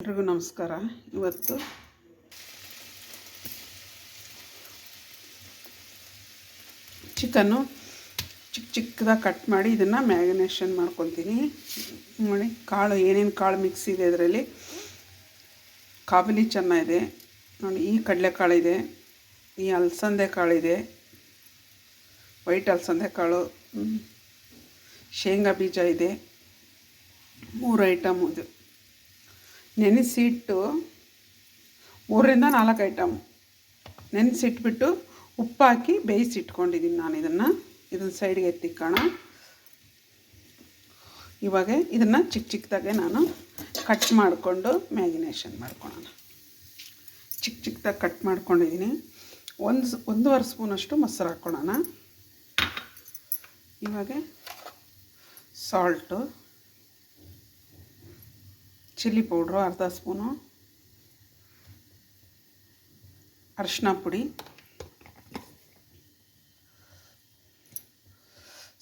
ಎಲ್ರಿಗೂ ನಮಸ್ಕಾರ. ಇವತ್ತು ಚಿಕನ್ನು ಚಿಕ್ಕದಾಗಿ ಕಟ್ ಮಾಡಿ ಇದನ್ನು ಮ್ಯಾರಿನೇಷನ್ ಮಾಡ್ಕೊತೀನಿ. ನೋಡಿ ಕಾಳು ಏನೇನು ಕಾಳು ಮಿಕ್ಸ್ ಇದೆ ಇದರಲ್ಲಿ. ಕಾಬುಲಿ ಚೆನ್ನ ಇದೆ ನೋಡಿ, ಈ ಕಡಲೆಕಾಳು ಇದೆ, ಈ ಅಲಸಂದೆ ಕಾಳಿದೆ, ವೈಟ್ ಅಲಸಂದೆ ಕಾಳು, ಶೇಂಗಾ ಬೀಜ ಇದೆ. 3 ಐಟಮ್ ಇದು ನೆನೆಸಿಟ್ಟು 3 ರಿಂದ 4 ಐಟಮ್ ನೆನೆಸಿಟ್ಬಿಟ್ಟು ಉಪ್ಪು ಹಾಕಿ ಬೇಯಿಸಿಟ್ಕೊಂಡಿದ್ದೀನಿ ನಾನು. ಇದನ್ನು ಸೈಡ್ಗೆ ಎತ್ತಿಕ್ಕೋಣ. ಇವಾಗ ಇದನ್ನು ಚಿಕ್ಕದಾಗೆ ನಾನು ಕಟ್ ಮಾಡಿಕೊಂಡು ಮ್ಯಾರಿನೇಷನ್ ಮಾಡ್ಕೊಳ್ಳೋಣ. ಚಿಕ್ಕದಾಗಿ ಕಟ್ ಮಾಡ್ಕೊಂಡಿದ್ದೀನಿ. 1.5 ಸ್ಪೂನಷ್ಟು ಮೊಸರು ಹಾಕ್ಕೊಳ್ಳೋಣ. ಇವಾಗ ಸಾಲ್ಟು, ಚಿಲ್ಲಿ ಪೌಡ್ರು ಅರ್ಧ ಸ್ಪೂನು, ಅರಿಶಿನ ಪುಡಿ,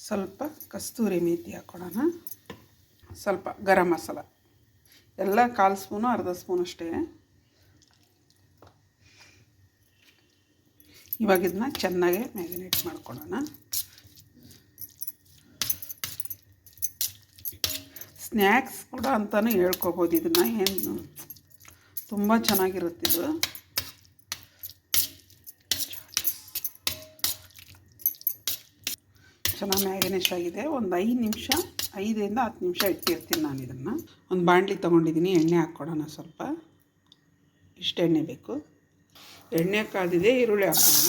ಸ್ವಲ್ಪ ಕಸ್ತೂರಿ ಮೇಥಿ ಹಾಕ್ಕೊಳ್ಳೋಣ, ಸ್ವಲ್ಪ ಗರಂ ಮಸಾಲ, ಎಲ್ಲ 1/4 ಸ್ಪೂನು ಅರ್ಧ ಸ್ಪೂನ್ ಅಷ್ಟೇ. ಇವಾಗ ಇದನ್ನ ಚೆನ್ನಾಗಿ ಮ್ಯಾರಿನೇಟ್ ಮಾಡ್ಕೊಳ್ಳೋಣ. ಸ್ನ್ಯಾಕ್ಸ್ ಕೂಡ ಅಂತಲೂ ಹೇಳ್ಕೊಬೋದು. ಇದನ್ನು ಏನು ತುಂಬ ಚೆನ್ನಾಗಿರುತ್ತಿದ್ದು. ಚೆನ್ನಾಗಿ ಮ್ಯಾರಿನೇಟ್ ಆಗಿದೆ. ಒಂದು 5 ನಿಮಿಷ, 5 ರಿಂದ 10 ನಿಮಿಷ ಇಟ್ಟಿರ್ತೀನಿ ನಾನು ಇದನ್ನು. ಒಂದು ಬಾಣಲಿ ತೊಗೊಂಡಿದ್ದೀನಿ. ಎಣ್ಣೆ ಹಾಕ್ಕೊಡೋಣ. ಸ್ವಲ್ಪ ಇಷ್ಟು ಎಣ್ಣೆ ಬೇಕು. ಎಣ್ಣೆ ಕಾದಿದೆ. ಈರುಳ್ಳಿ ಹಾಕ್ಕೊಳ್ಳೋಣ.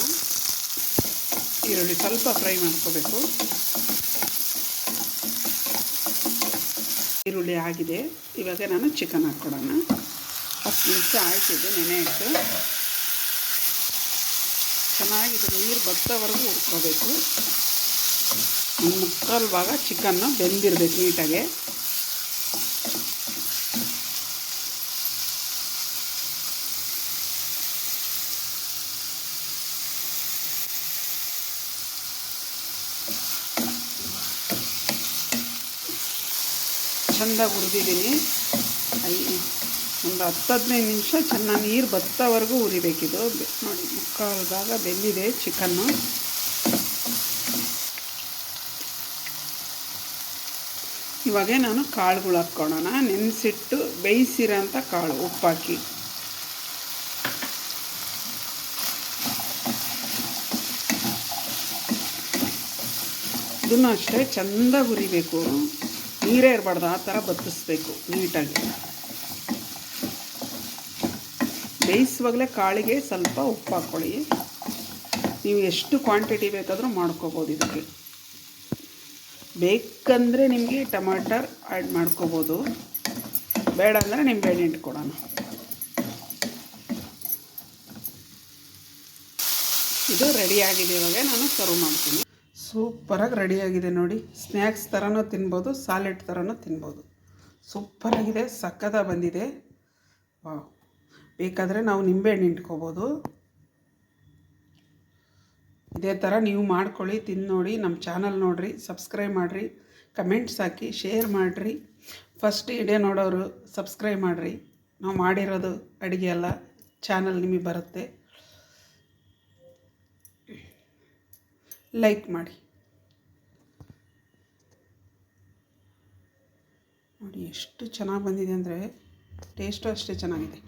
ಈರುಳ್ಳಿ ಸ್ವಲ್ಪ ಫ್ರೈ ಮಾಡ್ಕೋಬೇಕು. ಈರುಳ್ಳಿ ಆಗಿದೆ. ಇವಾಗ ನಾನು ಚಿಕನ್ ಹಾಕ್ಕೊಡೋಣ. 10 ನಿಮಿಷ ಆಯ್ತಿದೆ ನೆನೆ ಇಟ್ಟು. ಚೆನ್ನಾಗಿದೆ. ನೀರು ಬತ್ತವರೆಗೂ ಹುರ್ಕೋಬೇಕು. ಒಂದು 3/4 ಭಾಗ ಚಿಕನ್ನು ಬೆಂದಿರಬೇಕು ನೀಟಾಗೆ. ಚೆಂದಾಗಿ ಹುರಿದಿದ್ದೀನಿ. ಒಂದು 10-15 ನಿಮಿಷ ಚೆನ್ನಾಗಿ ನೀರು ಬತ್ತವರೆಗೂ ಹುರಿಬೇಕಿದು. ನೋಡಿ 3/4 ಭಾಗ ಬೆಂದಿದೆ ಚಿಕನ್ನು. ಇವಾಗ ನಾನು ಕಾಳುಗಳು ಹಾಕ್ಕೊಳ್ಳೋಣ. ನೆನೆಸಿಟ್ಟು ಬೇಯಿಸಿರೋಂಥ ಕಾಳು ಉಪ್ಪಾಕಿ. ಇದನ್ನು ಅಷ್ಟೇ ಚೆಂದಾಗಿ ಹುರಿಬೇಕು. ನೀರೇ ಇರಬಾರ್ದು, ಆ ಥರ ಬತ್ತಿಸ್ಬೇಕು ನೀಟಾಗಿ. ಬೇಯಿಸುವಾಗಲೇ ಕಾಳಿಗೆ ಸ್ವಲ್ಪ ಉಪ್ಪು ಹಾಕ್ಕೊಳ್ಳಿ. ನೀವು ಎಷ್ಟು ಕ್ವಾಂಟಿಟಿ ಬೇಕಾದರೂ ಮಾಡ್ಕೋಬೋದು. ಇದಕ್ಕೆ ಬೇಕಂದರೆ ನಿಮಗೆ ಟಮಾಟರ್ ಆ್ಯಡ್ ಮಾಡ್ಕೋಬೋದು, ಬೇಡ ಅಂದರೆ ನಿಂಬೆಹಣ್ಣು ಇಟ್ಕೊಡೋಣ. ಇದು ರೆಡಿಯಾಗಿದೆ. ಇವಾಗ ನಾನು ಸರ್ವ್ ಮಾಡ್ತೀನಿ. ಸೂಪರಾಗಿ ರೆಡಿಯಾಗಿದೆ ನೋಡಿ. ಸ್ನ್ಯಾಕ್ಸ್ ಥರನೂ ತಿನ್ಬೋದು, ಸಾಲೆಡ್ ಥರನೂ ತಿನ್ಬೋದು. ಸೂಪರಾಗಿದೆ, ಸಕ್ಕತ್ತಾಗಿ ಬಂದಿದೆ. ವಾವ್! ಬೇಕಾದರೆ ನಾವು ನಿಂಬೆಹಣ್ಣು ಇಟ್ಕೋಬೋದು. ಇದೇ ಥರ ನೀವು ಮಾಡ್ಕೊಳ್ಳಿ, ತಿಂದು ನೋಡಿ. ನಮ್ಮ ಚಾನಲ್ ನೋಡಿರಿ, ಸಬ್ಸ್ಕ್ರೈಬ್ ಮಾಡಿರಿ, ಕಮೆಂಟ್ಸ್ ಹಾಕಿ, ಶೇರ್ ಮಾಡಿರಿ. ಫಸ್ಟ್ ವಿಡಿಯೋ ನೋಡೋರು ಸಬ್ಸ್ಕ್ರೈಬ್ ಮಾಡಿರಿ. ನಾವು ಮಾಡಿರೋದು ಅಡುಗೆ ಎಲ್ಲ ಚಾನಲ್ ನಿಮಗೆ ಬರುತ್ತೆ. ಲೈಕ್ ಮಾಡಿ ನೋಡಿ. ಎಷ್ಟು ಚೆನ್ನಾಗಿ ಬಂದಿದೆ ಅಂದರೆ ಟೇಸ್ಟು ಅಷ್ಟೇ ಚೆನ್ನಾಗಿದೆ.